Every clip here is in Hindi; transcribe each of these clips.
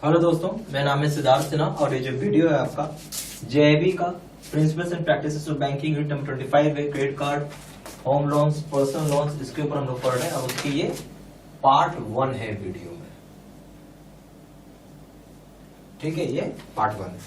हेलो दोस्तों, मेरा नाम है सिद्धार्थ सिन्हा और ये जो वीडियो है आपका जेआईबी का principles and practices of banking unit number 25 है। Credit card, home loans, personal loans, इसके ऊपर हम लोग पढ़ रहे हैं और उसकी ये पार्ट 1 है वीडियो में। ठीक है, ये पार्ट 1 है।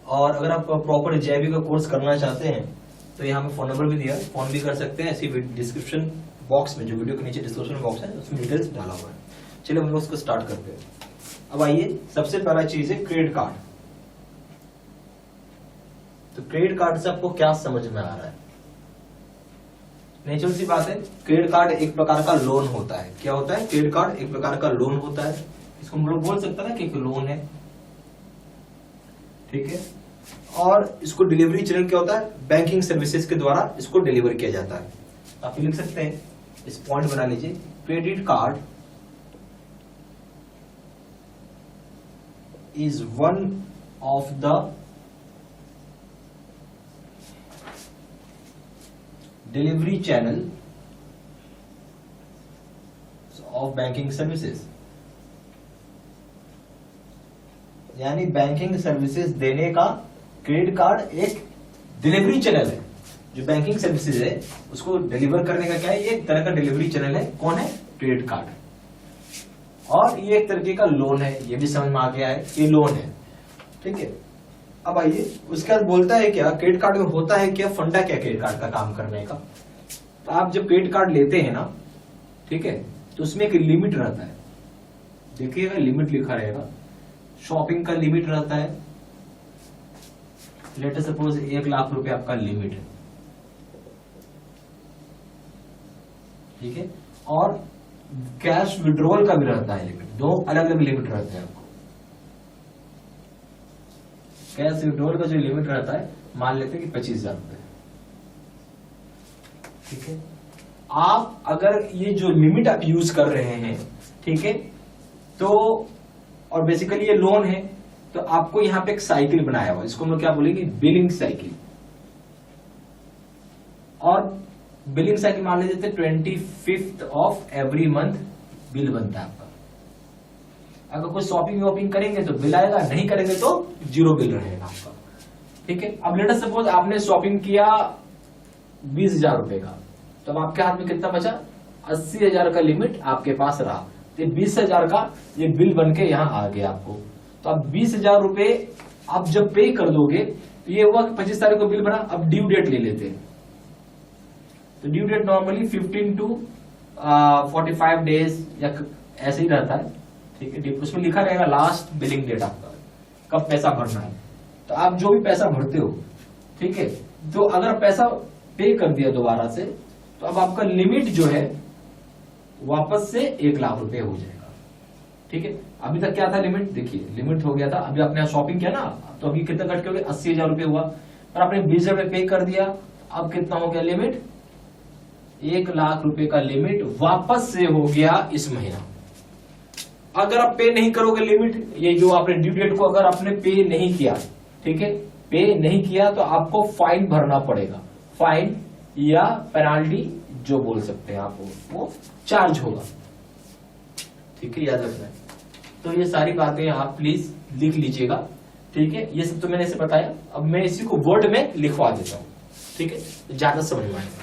और अगर आप प्रॉपर जेआईबी का कोर्स करना चाहते हैं तो यहाँ पे फोन नंबर भी दिया है, फोन भी कर सकते हैं। ऐसी डिस्क्रिप्शन बॉक्स में, जो वीडियो के नीचे डिस्क्रिप्शन बॉक्स है उसमें डिटेल्स डाला हुआ है। चलिए हम लोग उसको स्टार्ट करते हैं। अब आइए, सबसे पहला चीज है क्रेडिट कार्ड। तो क्रेडिट कार्ड से आपको क्या समझ में आ रहा है? नेचुरल सी बात है, क्रेडिट कार्ड एक प्रकार का लोन होता है। क्या होता है? क्रेडिट कार्ड एक प्रकार का लोन होता है। इसको हम लोग बोल सकते हैं ना कि एक लोन है। ठीक है, और इसको डिलीवरी चैनल क्या होता है? बैंकिंग सर्विसेज के द्वारा इसको डिलीवर किया जाता है। आप लिख सकते हैं, इस पॉइंट बना लीजिए, credit card is one of the delivery channel of banking services. यानी बैंकिंग सर्विसेज देने का क्रेडिट कार्ड एक डिलीवरी चैनल है। जो बैंकिंग सर्विसेज है उसको डिलीवर करने का क्या है? ये एक तरह का डिलीवरी चैनल है। कौन है? Credit card. और ये एक तरीके का लोन है। ये भी समझ में आ गया है, ये लोन है। ठीक है, अब आइए उसके बाद बोलता है क्या क्रेडिट कार्ड में होता है क्या, फंडा क्या क्रेडिट कार्ड का काम करने का। तो आप जब क्रेडिट कार्ड लेते हैं ना, ठीक है, तो उसमें एक लिमिट रहता है। देखिएगा, लिमिट लिखा रहेगा। शॉपिंग का लिमिट रहता है। लेट अस सपोज 1 लाख रुपए आपका लिमिट है। ठीक है, और कैश विड्रॉल का भी रहता है लिमिट। दो अलग अलग लिमिट रहते हैं आपको। कैश विड्रॉल का जो लिमिट रहता है, मान लेते हैं कि 25,000 रुपए। ठीक है, आप अगर ये जो लिमिट आप यूज कर रहे हैं, ठीक है, तो और बेसिकली ये लोन है, तो आपको यहां पे एक साइकिल बनाया हुआ, इसको हम लोग क्या बोलेंगे? Billing cycle. और बिलिंग साइकिल मान लीजिए 25th of every month bill बनता है आपका। अगर कोई शॉपिंग वॉपिंग करेंगे तो बिल आएगा, नहीं करेंगे तो 0 बिल रहेगा आपका। ठीक है, अब लेट अस सपोज आपने शॉपिंग किया 20,000 रुपए का, तो अब आपके हाथ में कितना बचा? 80,000 का लिमिट आपके पास रहा। तो 20,000 का ये बिल बन के यहां आ गया आपको। तो अब 20,000 रुपए आप जब पे कर दोगे तो ये हुआ 25 तारीख को बिल बना। अब ड्यू डेट ले लेते हैं। तो due date normally 15 to 45 days या ऐसे ही रहता है। ठीक है, उसमें लिखा रहेगा लास्ट बिलिंग डेट आपका, कब पैसा भरना है। तो आप जो भी पैसा भरते हो, ठीक है, तो अगर पैसा पे कर दिया दोबारा से, तो अब आपका लिमिट जो है वापस से 1 लाख रुपए हो जाएगा। ठीक है, अभी तक क्या था लिमिट? देखिए, लिमिट हो गया था, अभी आपने शॉपिंग किया ना, तो अभी कितना कट के 80,000 रुपए हुआ, और आपने 20,000 रुपए पे कर दिया। अब कितना हो गया लिमिट? 1 लाख रुपए का लिमिट वापस से हो गया इस महीना। अगर आप पे नहीं करोगे लिमिट, ये जो आपने ड्यू डेट को अगर आपने पे नहीं किया, ठीक है, पे नहीं किया, तो आपको फाइन भरना पड़ेगा। फाइन या पेनाल्टी जो बोल सकते हैं आप, वो चार्ज होगा। ठीक है, याद रखना है। तो ये सारी बातें आप प्लीज लिख लीजिएगा। ठीक है, ये सब तो मैंने इसे बताया। अब मैं इसी को वर्ड में लिखवा देता हूं। ठीक है, ज्यादा समझ में आएगा।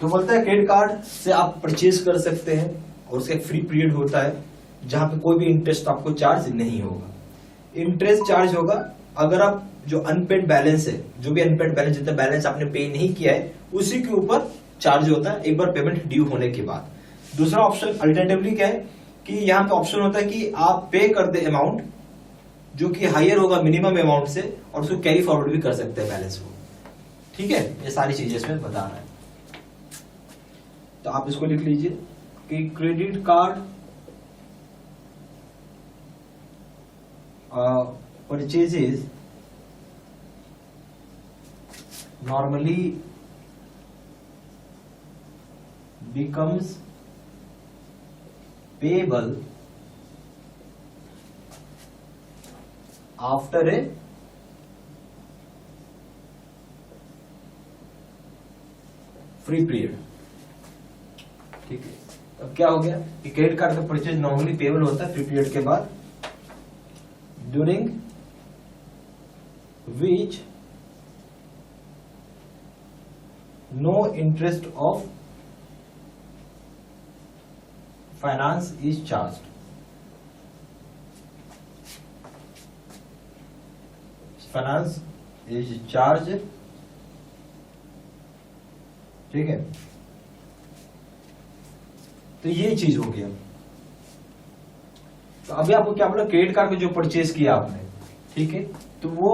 तो बोलता है क्रेडिट कार्ड से आप परचेज कर सकते हैं और उसका एक फ्री पीरियड होता है जहां पे कोई भी इंटरेस्ट आपको चार्ज नहीं होगा। इंटरेस्ट चार्ज होगा अगर आप जो अनपेड बैलेंस है, जो भी अनपेड बैलेंस, जितना बैलेंस आपने पे नहीं किया है, उसी के ऊपर चार्ज होता है एक बार पेमेंट ड्यू होने के बाद। दूसरा ऑप्शन अल्टरनेटिवली क्या है कि यहाँ पे ऑप्शन होता है कि आप पे कर दे अमाउंट जो कि हायर होगा मिनिमम अमाउंट से, और उसको कैरी फॉरवर्ड भी कर सकते हैं बैलेंस को। ठीक है, ये सारी चीजें इसमें बता रहा है। तो आप इसको लिख लीजिए कि credit card purchases normally becomes payable after a free period. ठीक है, अब क्या हो गया कि क्रेडिट कार्ड का परचेज नॉर्मली पेबल होता है फ्री पीरियड के बाद, during which no interest of finance is charge. Finance is charge. ठीक है, तो ये चीज हो गया। तो अभी आपको क्या बोला, क्रेडिट कार्ड में जो परचेज किया आपने, ठीक है, तो वो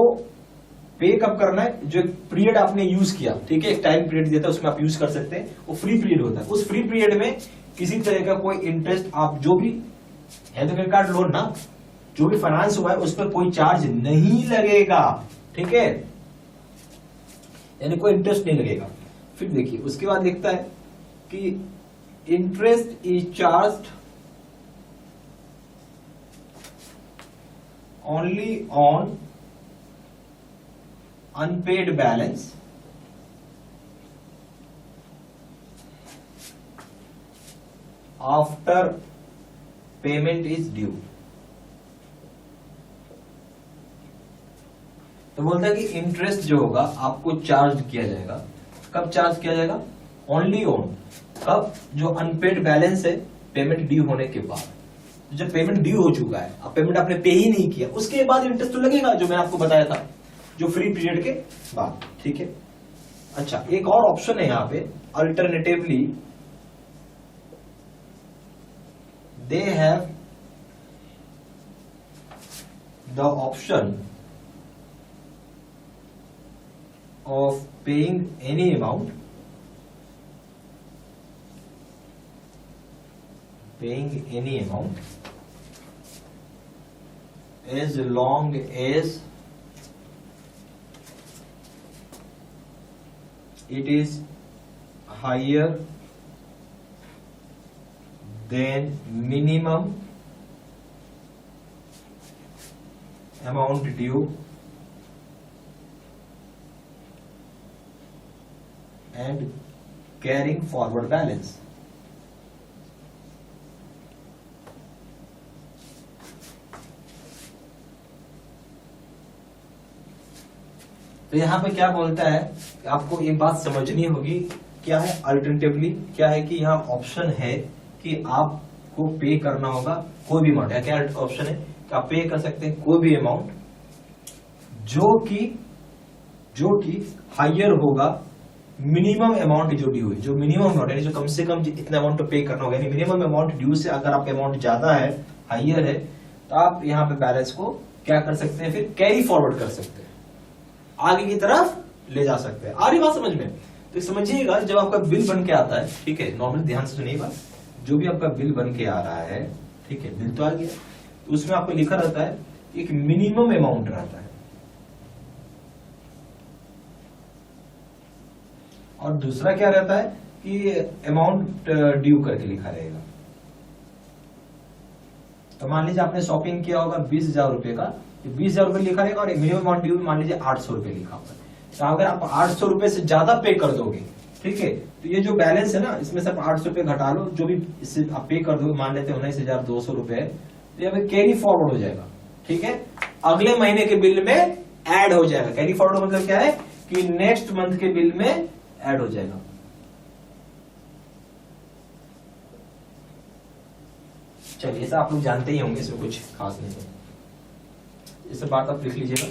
पे कब करना है, जो पीरियड आपने यूज किया, ठीक है, एक टाइम पीरियड देता है उसमें आप यूज कर सकते हैं, वो फ्री पीरियड होता है। उस फ्री पीरियड में किसी तरह का कोई इंटरेस्ट, आप जो भी है तो क्रेडिट कार्ड लोन ना, जो भी फाइनेंस हुआ है उस पर कोई चार्ज नहीं लगेगा। ठीक है, यानी कोई इंटरेस्ट नहीं लगेगा। फिर देखिए उसके बाद लिखता है कि interest is charged only on unpaid balance after payment is due. तो बोलता है कि इंटरेस्ट जो होगा आपको चार्ज किया जाएगा। कब चार्ज किया जाएगा, ओनली ऑन, कब, जो अनपेड बैलेंस है पेमेंट ड्यू होने के बाद। जब पेमेंट ड्यू हो चुका है, अब पेमेंट आपने पे ही नहीं किया, उसके बाद इंटरेस्ट तो लगेगा, जो मैंने आपको बताया था, जो फ्री पीरियड के बाद। ठीक है, अच्छा एक और ऑप्शन है यहां पे, alternatively they have the option of paying any amount, as long as it is higher than minimum amount due and carrying forward balance। तो यहां पे क्या बोलता है, आपको एक बात समझनी होगी, क्या है अल्टरनेटिवली, क्या है कि यहाँ ऑप्शन है कि आपको पे करना होगा कोई भी अमाउंट। क्या ऑप्शन है कि आप पे कर सकते हैं कोई भी अमाउंट जो कि हायर होगा मिनिमम अमाउंट जो ड्यू है, जो मिनिमम अमाउंट है, जो कम से कम इतना अमाउंट पे करना होगा, यानी मिनिमम अमाउंट ड्यू से अगर आपका अमाउंट ज्यादा है, हायर है, तो आप यहाँ पे बैलेंस को क्या कर सकते हैं, फिर कैरी फॉरवर्ड कर सकते हैं, आगे की तरफ ले जा सकते हैं। आ रही बात समझ में? तो समझिएगा, जब आपका बिल बन के आता है, ठीक है, नॉर्मली ध्यान से सुनिएगा, जो भी आपका बिल बन के आ रहा है, ठीक है, बिल तो आ गया, तो उसमें आपको लिखा रहता है एक मिनिमम अमाउंट रहता है, और दूसरा क्या रहता है कि अमाउंट ड्यू करके लिखा रहेगा। तो मान लीजिए आपने शॉपिंग किया होगा 20,000 रुपए का, 20,000 रुपए लिखा रहेगा, और मिनिमम अमाउंट ड्यू मान लीजिए 800 रुपए लिखा होगा। तो अगर आप 800 रुपए से ज्यादा पे कर दोगे, ठीक है, तो ये जो बैलेंस है ना, इसमें से आप 800 रुपए घटा लो, जो भी इससे आप पे कर दोगे, मान लेते हैं 19,200 रुपए है, तो ये कैरी फॉरवर्ड हो जाएगा। ठीक है, अगले महीने के बिल में ऐड हो जाएगा। कैरी फॉरवर्ड मतलब क्या है कि नेक्स्ट मंथ के बिल में ऐड हो जाएगा। चलिए, ऐसा आप लोग जानते ही होंगे, इसमें कुछ खास नहीं है, ये सब बात आप लिख लीजिएगा।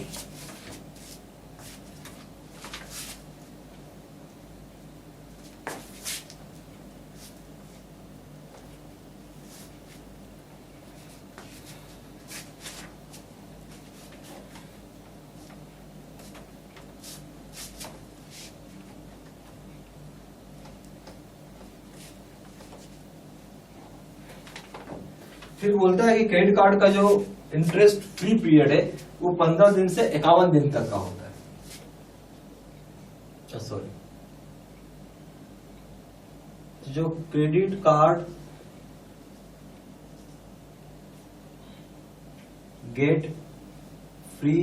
फिर बोलता है कि क्रेडिट कार्ड का जो इंटरेस्ट फ्री पीरियड है वो 15 दिन से 51 दिन तक का होता है। सॉरी, जो credit card get free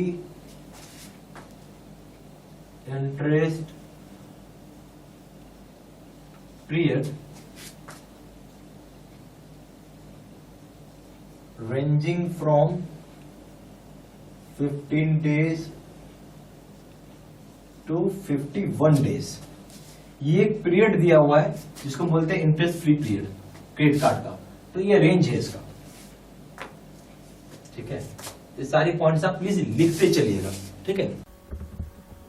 interest period ranging from 15 days to 51 days। ये एक पीरियड दिया हुआ है जिसको बोलते हैं interest free period credit card का, तो ये रेंज है इसका। ठीक है, ये सारी पॉइंट्स आप प्लीज लिखते चलिएगा। ठीक है,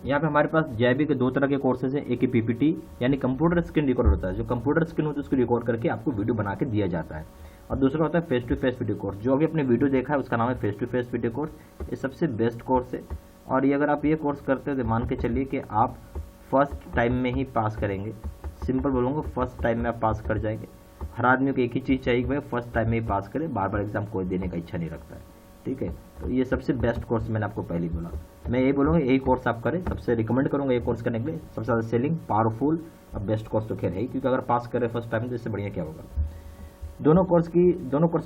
यहाँ पे हमारे पास JIB के दो तरह के कोर्सेज हैं। एक PPT यानी कंप्यूटर स्क्रीन रिकॉर्ड होता है, जो कंप्यूटर स्क्रीन होती है उसको रिकॉर्ड करके आपको वीडियो बना के दिया जाता है, और दूसरा होता है face to face video course. जो अभी अपने वीडियो देखा है उसका नाम है face to face video course. ये सबसे बेस्ट कोर्स है, और ये अगर आप ये कोर्स करते हो तो मान के चलिए कि आप फर्स्ट टाइम में ही पास करेंगे। सिंपल बोलूँगा, फर्स्ट टाइम में आप पास कर जाएंगे। हर आदमी को एक ही चीज़ चाहिए कि भाई फर्स्ट टाइम में ही पास करे, बार बार एग्जाम कोई देने का इच्छा नहीं रखता है। ठीक है, तो ये सबसे बेस्ट कोर्स मैंने आपको पहले बोला। मैं यही बोलूँगा यही कोर्स आप करें, सबसे रिकमेंड करूँगा ये कोर्स करने के लिए। सबसे ज़्यादा सेलिंग, पावरफुल और बेस्ट कोर्स तो खैर है, क्योंकि अगर पास करें फर्स्ट टाइम तो इससे बढ़िया क्या होगा। दोनों कोर्स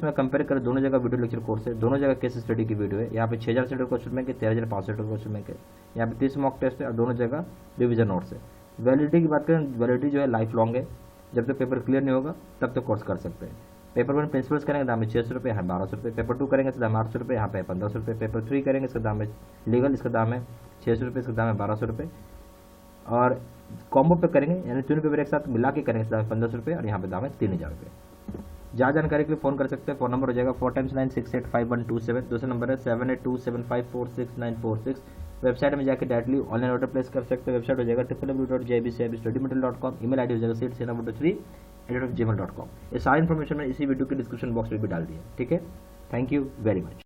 में कंपेयर करें, दोनों जगह वीडियो लेक्चर कोर्स है, दोनों जगह केस स्टडी की वीडियो है। यहाँ पे 6000 से क्वेश्चन बैंक है, 13500 क्वेश्चन बैंक है। यहाँ पे 30 मॉक टेस्ट है, और दोनों जगह रिविजन नोट्स है। वैलिडिटी की बात करें, वैलिडिटी जो है लाइफ लॉन्ग है, जब तक पेपर क्लियर नहीं होगा तब तक कोर्स कर सकते हैं। पेपर 1 प्रिंसिपल्स करेंगे दाम है 600 रुपये, यहाँ 1200 रुपये। पेपर 2 करेंगे इसका दाम 800 रुपये, यहाँ पे 1500 रुपये। पेपर 3 करेंगे इसका दाम है लीगल, इसका दाम है 600 रुपये, इसका दाम है 1200 रुपये। और कॉम्बो पे करेंगे यानी तीनों पेपर एक साथ मिला के करेंगे, इसका दाम है 1500 रुपये, और यहाँ पे दाम है 3000 रुपये। ज़्यादा जानकारी के लिए फोन कर सकते हैं। फोन नंबर हो जाएगा 4 times 9 685 दूसरा नंबर है 7827546946। वेबसाइट में जाकर डायरेक्टली ऑनलाइन ऑर्डर प्लेस कर सकते हैं। वेबसाइट हो जाएगा www.jibstudymaterial.com। ईमेल आईडी हो जाएगा seatsena3@gmail.com। ये सारी इन्फॉर्मेशन मैं इसी वीडियो के डिस्क्रिप्शन बॉक्स में भी डाल दी है। ठीक है, थैंक यू वेरी मच।